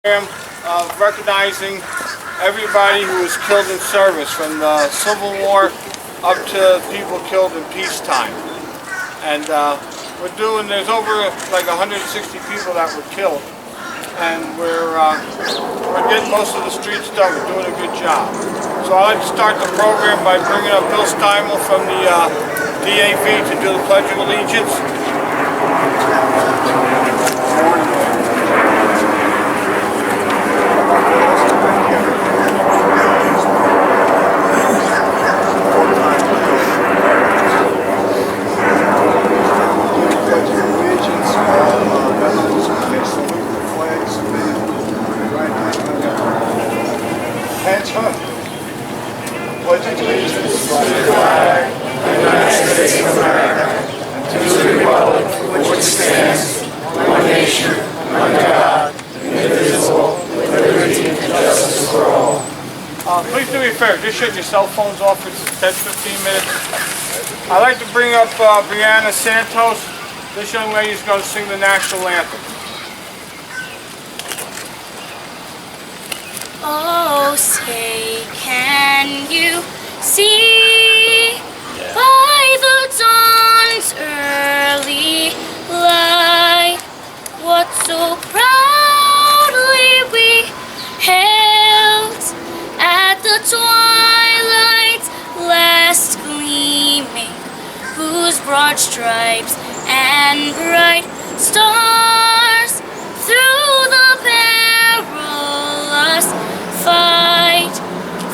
Of recognizing everybody who was killed in service, from the Civil War up to people killed in peacetime. And there's over like 160 people that were killed, and we're getting most of the streets done. We're doing a good job. So I'd like to start the program by bringing up Bill Steimel from the DAV to do the Pledge of Allegiance. Pledge allegiance to the flag of the United States of America, and to the republic for which it stands, one nation, under God, indivisible, with liberty and justice for all. Please do me a favor, just shut your cell phones off for 10-15 minutes. I'd like to bring up Brianna Santos. This young lady is going to sing the national anthem. Oh, say, can you see by the dawn's early light what so proudly we hailed at the twilight's last gleaming, whose broad stripes and bright stars through the perilous fight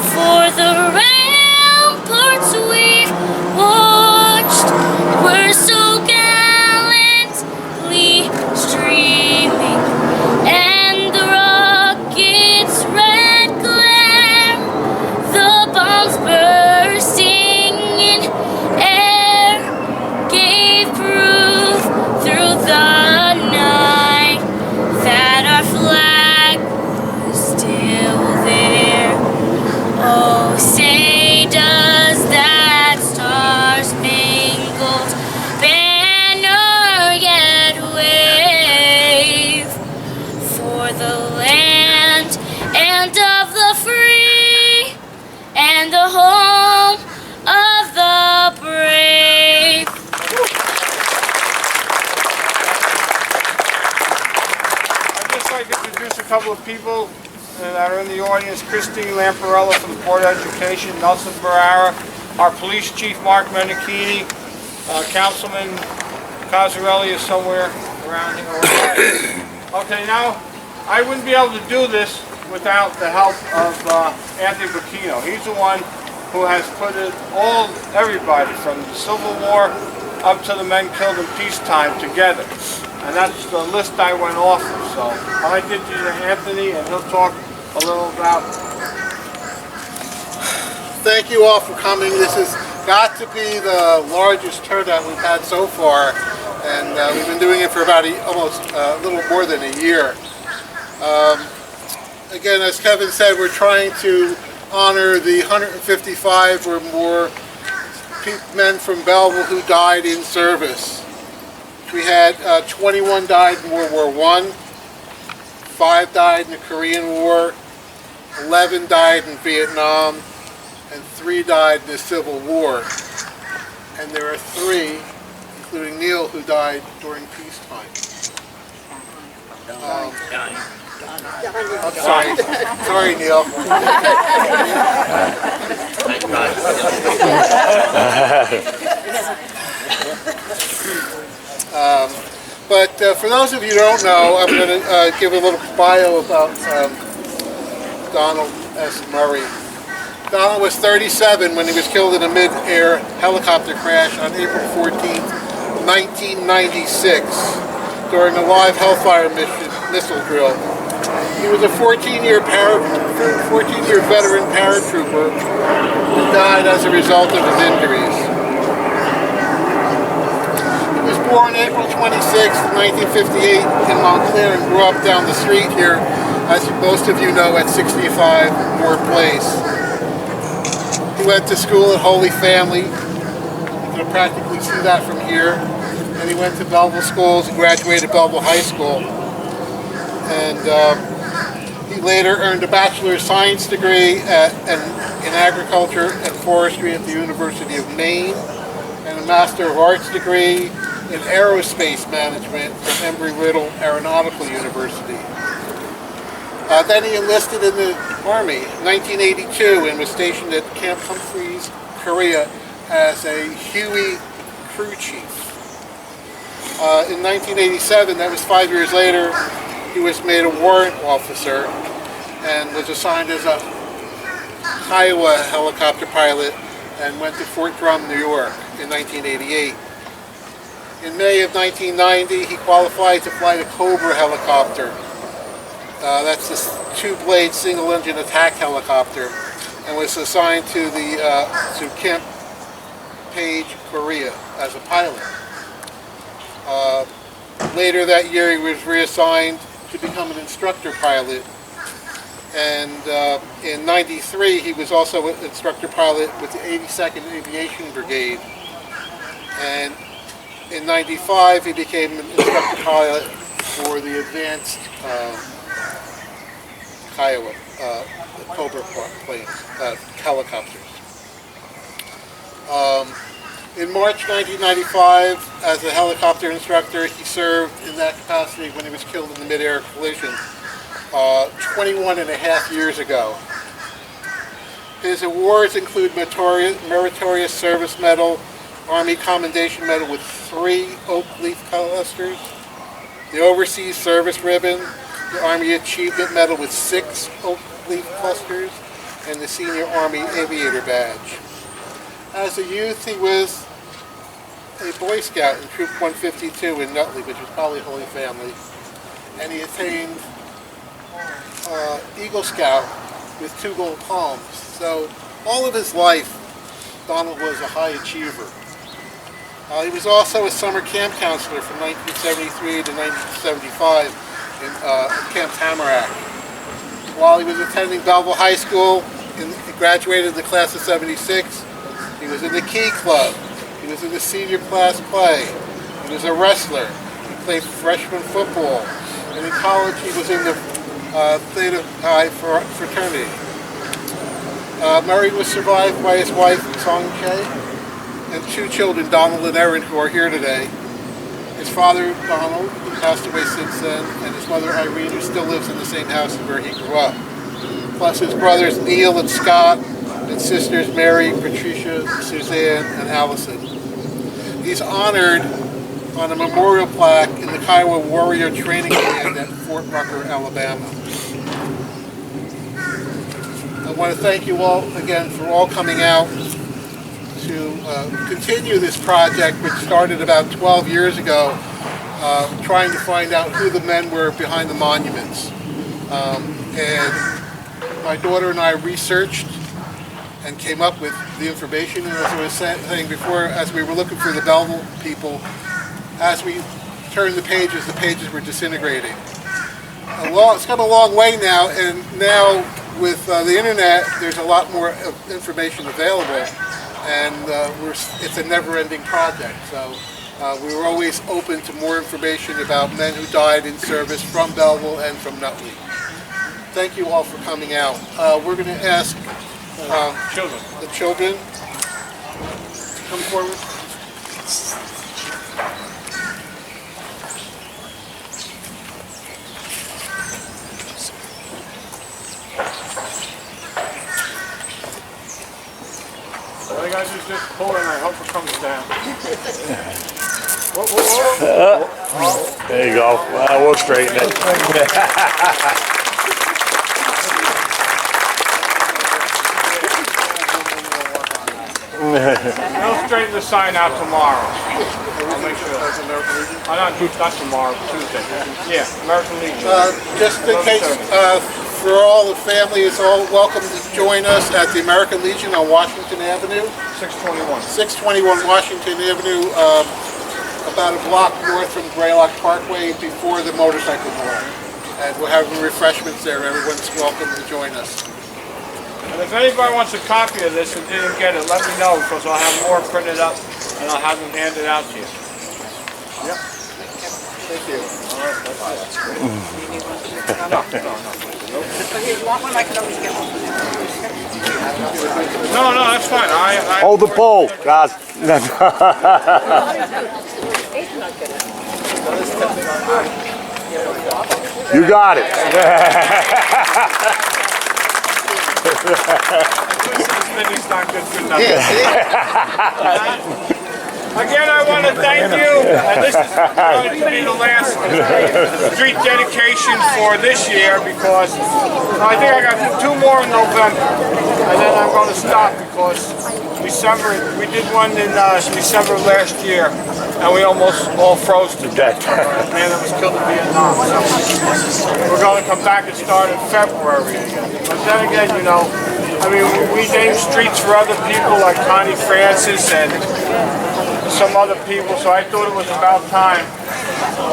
for the ramparts we've watched were so gallantly streaming, and the rocket's red glare, the bombs bursting in air, gave proof through the night that our flag was still there. Oh, say does that star-spangled banner yet wave for the land and of the free and the home of the brave? I'd just like to introduce a couple of people that are in the audience. Christine Lamparella from the Board of Education, Nelson Barrera, our police chief Mark Menachini, Councilman Cosarelli is somewhere around here. Okay, now I wouldn't be able to do this without the help of Anthony Bacchino. He's the one who has put everybody from the Civil War up to the men killed in peacetime together. And that's the list I went off of. So I'd like to introduce Anthony, and he'll talk a little about. Thank you all for coming. This has got to be the largest turnout we've had so far, and we've been doing it for about almost a little more than a year. Again, as Kevin said, we're trying to honor the 155 or more men from Belleville who died in service. We had 21 died in World War I, 5 died in the Korean War, 11 died in Vietnam, and 3 died in the Civil War. And there are 3, including Neil, who died during peacetime. Sorry, Neil. But for those of you who don't know, I'm going to give a little bio about Donald S. Murray. Donald was 37 when he was killed in a mid-air helicopter crash on April 14th, 1996, during a live Hellfire missile drill. He was a 14-year veteran paratrooper who died as a result of his injuries. He was born April 26, 1958 in Montclair and grew up down the street here, as most of you know, at 65 Moore Place. He went to school at Holy Family. You can practically see that from here. And he went to Belleville schools and graduated Belleville High School. And He later earned a Bachelor of Science degree in Agriculture and Forestry at the University of Maine and a Master of Arts degree in Aerospace Management from Embry-Riddle Aeronautical University. Then he enlisted in the Army in 1982 and was stationed at Camp Humphreys, Korea as a Huey crew chief. In 1987, that was 5 years later, he was made a warrant officer and was assigned as a Kiowa helicopter pilot and went to Fort Drum, New York in 1988. In May of 1990, he qualified to fly the Cobra helicopter. That's this two-blade single-engine attack helicopter, and was assigned to Camp Page, Korea as a pilot. Later that year, he was reassigned to become an instructor pilot, and in '93 he was also an instructor pilot with the 82nd Aviation Brigade, and in '95 he became an instructor pilot for the advanced Kiowa Cobra planes, helicopters. In March 1995, as a helicopter instructor, he served in that capacity when he was killed in the mid-air collision 21 and a half years ago. His awards include Meritorious Service Medal, Army Commendation Medal with 3 oak leaf clusters, the Overseas Service Ribbon, the Army Achievement Medal with 6 oak leaf clusters, and the Senior Army Aviator Badge. As a youth, he was a Boy Scout in Troop 152 in Nutley, which was probably Holy Family, and he attained Eagle Scout with 2 gold palms. So all of his life, Donald was a high achiever. He was also a summer camp counselor from 1973 to 1975 in Camp Tamarack. While he was attending Belleville High School, he graduated in the class of '76. He was in the Key Club. He was in the senior class play. He was a wrestler. He played freshman football. And in college, he was in the Theta Pi fraternity. Murray was survived by his wife, Song Che, and 2 children, Donald and Erin, who are here today. His father, Donald, who passed away since then, and his mother, Irene, who still lives in the same house where he grew up. Plus his brothers, Neil and Scott, and sisters Mary, Patricia, Suzanne, and Allison. He's honored on a memorial plaque in the Kiowa Warrior Training Command at Fort Rucker, Alabama. I want to thank you all again for all coming out to continue this project, which started about 12 years ago, trying to find out who the men were behind the monuments. And my daughter and I researched and came up with the information, and as I was saying before, as we were looking for the Belleville people, as we turned the pages were disintegrating. It's come a long way now, and now with the internet, there's a lot more information available, and it's a never-ending project. So we were always open to more information about men who died in service from Belleville and from Nutley. Thank you all for coming out. We're going to ask the children to come forward. All I gotta do is just pull it and I hope it comes down. There you go. We'll straighten it. We'll straighten the sign out tomorrow. I'll make sure. Not tomorrow, Tuesday. Yeah, American Legion. Just in case, for all the family is all welcome to join us at the American Legion on Washington Avenue. 621. 621 Washington Avenue, about a block north from Greylock Parkway before the motorcycle mall. And we'll have refreshments there. Everyone's welcome to join us. And if anybody wants a copy of this and didn't get it, let me know, because I'll have more printed up and I'll have them handed out to you. Yep. Thank you. No, that's fine. I Hold the pole, guys. You got it. It's not good for nothing. Again, I want to thank you, and this is going to be the last street dedication for this year because I think I got 2 more in November, and then I'm going to stop because we did one in December last year, and we almost all froze to death. The man that was killed in Vietnam. So we're going to come back and start in February again. But then again, you know, I mean, we name streets for other people like Connie Francis and some other people, so I thought it was about time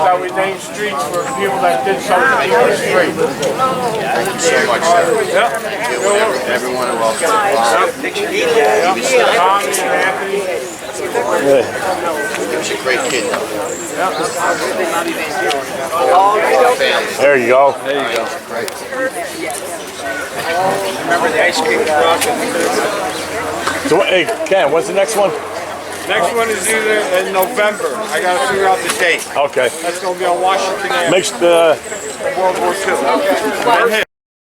that we named streets for people that did something to the street. Thank you so much, sir. Yep. Everyone involved. Tommy and Anthony. He was a great kid. There you go. Great. Remember the ice cream truck? So, hey, Ken, what's the next one? Next one is either in November. I got to figure out the date. Okay. That's going to be on Washington Avenue. Makes the World War II.